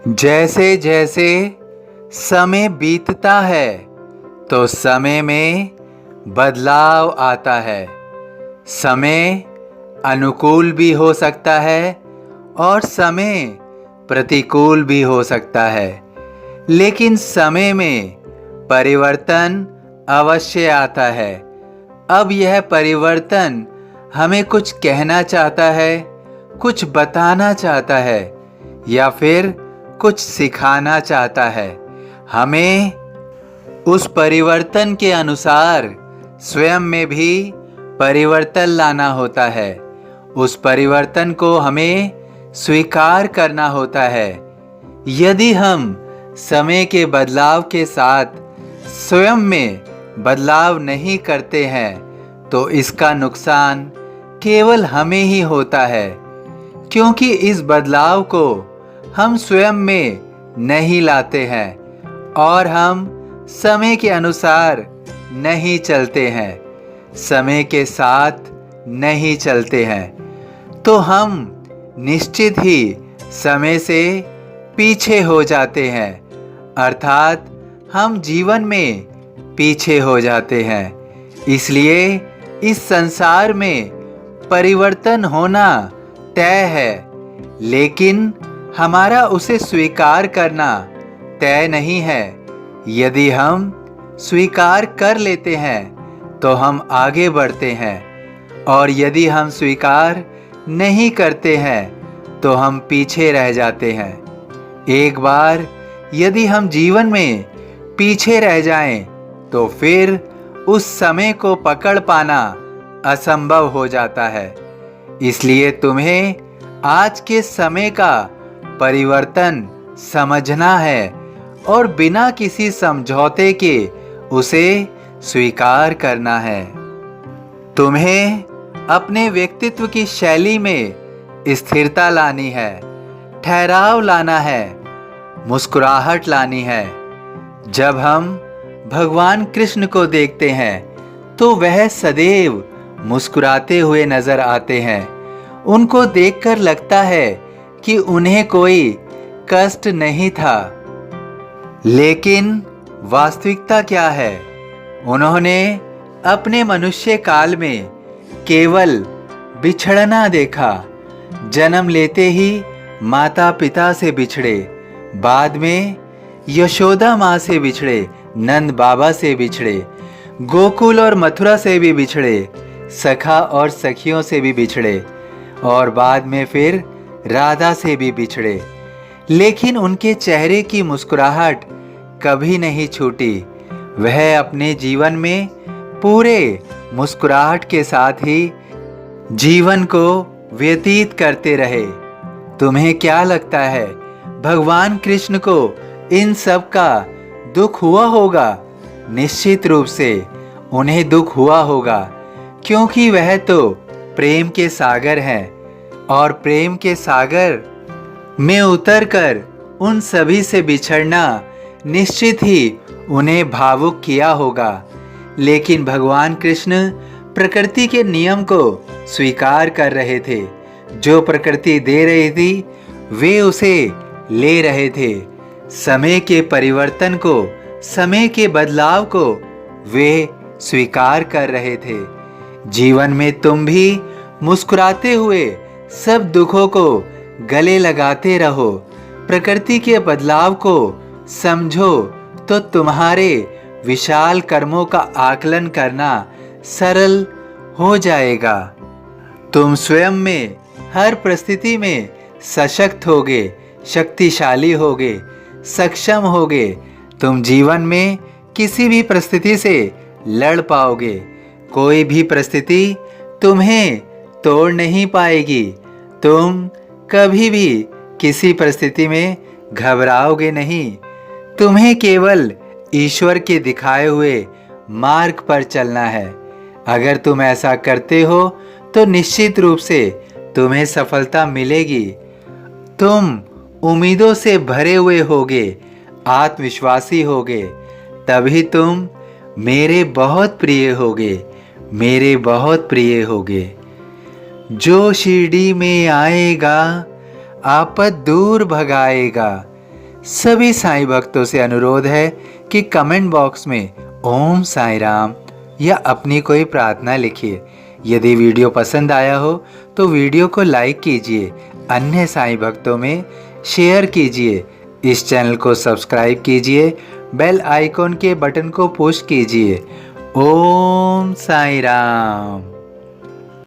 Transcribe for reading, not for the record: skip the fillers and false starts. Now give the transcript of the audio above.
जैसे जैसे समय बीतता है तो समय में बदलाव आता है। समय अनुकूल भी हो सकता है और समय प्रतिकूल भी हो सकता है, लेकिन समय में परिवर्तन अवश्य आता है। अब यह परिवर्तन हमें कुछ कहना चाहता है, कुछ बताना चाहता है या फिर कुछ सिखाना चाहता है। हमें उस परिवर्तन के अनुसार स्वयं में भी परिवर्तन लाना होता है। उस परिवर्तन को हमें स्वीकार करना होता है। यदि हम समय के बदलाव के साथ स्वयं में बदलाव नहीं करते हैं तो इसका नुकसान केवल हमें ही होता है, क्योंकि इस बदलाव को हम स्वयं में नहीं लाते हैं और हम समय के अनुसार नहीं चलते हैं, समय के साथ नहीं चलते हैं, तो हम निश्चित ही समय से पीछे हो जाते हैं, अर्थात हम जीवन में पीछे हो जाते हैं। इसलिए इस संसार में परिवर्तन होना तय है, लेकिन हमारा उसे स्वीकार करना तय नहीं है। यदि हम स्वीकार कर लेते हैं तो हम आगे बढ़ते हैं, और यदि हम स्वीकार नहीं करते हैं तो हम पीछे रह जाते हैं। एक बार यदि हम जीवन में पीछे रह जाएं तो फिर उस समय को पकड़ पाना असंभव हो जाता है। इसलिए तुम्हें आज के समय का परिवर्तन समझना है और बिना किसी समझौते के उसे स्वीकार करना है। तुम्हें अपने व्यक्तित्व की शैली में स्थिरता लानी है, ठहराव लाना है, मुस्कुराहट लानी है। जब हम भगवान कृष्ण को देखते हैं तो वह सदैव मुस्कुराते हुए नजर आते हैं। उनको देखकर लगता है कि उन्हें कोई कष्ट नहीं था, लेकिन वास्तविकता क्या है? उन्होंने अपने मनुष्य काल में केवल बिछड़ना देखा। जन्म लेते ही माता पिता से बिछड़े, बाद में यशोदा माँ से बिछड़े, नंद बाबा से बिछड़े, गोकुल और मथुरा से भी बिछड़े, सखा और सखियों से भी बिछड़े, और बाद में फिर राधा से भी बिछड़े। लेकिन उनके चेहरे की मुस्कुराहट कभी नहीं छूटी। वह अपने जीवन में पूरे मुस्कुराहट के साथ ही जीवन को व्यतीत करते रहे। तुम्हें क्या लगता है, भगवान कृष्ण को इन सब का दुख हुआ होगा? निश्चित रूप से उन्हें दुख हुआ होगा, क्योंकि वह तो प्रेम के सागर हैं, और प्रेम के सागर में उतरकर उन सभी से बिछड़ना निश्चित ही उन्हें भावुक किया होगा। लेकिन भगवान कृष्ण प्रकृति के नियम को स्वीकार कर रहे थे। जो प्रकृति दे रही थी वे उसे ले रहे थे। समय के परिवर्तन को, समय के बदलाव को वे स्वीकार कर रहे थे। जीवन में तुम भी मुस्कुराते हुए सब दुखों को गले लगाते रहो। प्रकृति के बदलाव को समझो तो तुम्हारे विशाल कर्मों का आकलन करना सरल हो जाएगा। तुम स्वयं में हर परिस्थिति में सशक्त होगे, शक्तिशाली होगे, सक्षम होगे। तुम जीवन में किसी भी परिस्थिति से लड़ पाओगे। कोई भी परिस्थिति तुम्हें तोड़ नहीं पाएगी। तुम कभी भी किसी परिस्थिति में घबराओगे नहीं। तुम्हें केवल ईश्वर के दिखाए हुए मार्ग पर चलना है। अगर तुम ऐसा करते हो तो निश्चित रूप से तुम्हें सफलता मिलेगी। तुम उम्मीदों से भरे हुए होगे, आत्मविश्वासी होगे, तभी तुम मेरे बहुत प्रिय होगे, मेरे बहुत प्रिय होगे। जो शिरडी में आएगा आपद दूर भगाएगा, सभी साईं भक्तों से अनुरोध है कि कमेंट बॉक्स में ओम साईं राम या अपनी कोई प्रार्थना लिखिए। यदि वीडियो पसंद आया हो तो वीडियो को लाइक कीजिए, अन्य साईं भक्तों में शेयर कीजिए, इस चैनल को सब्सक्राइब कीजिए, बेल आइकॉन के बटन को पुश कीजिए। ओम साईं राम।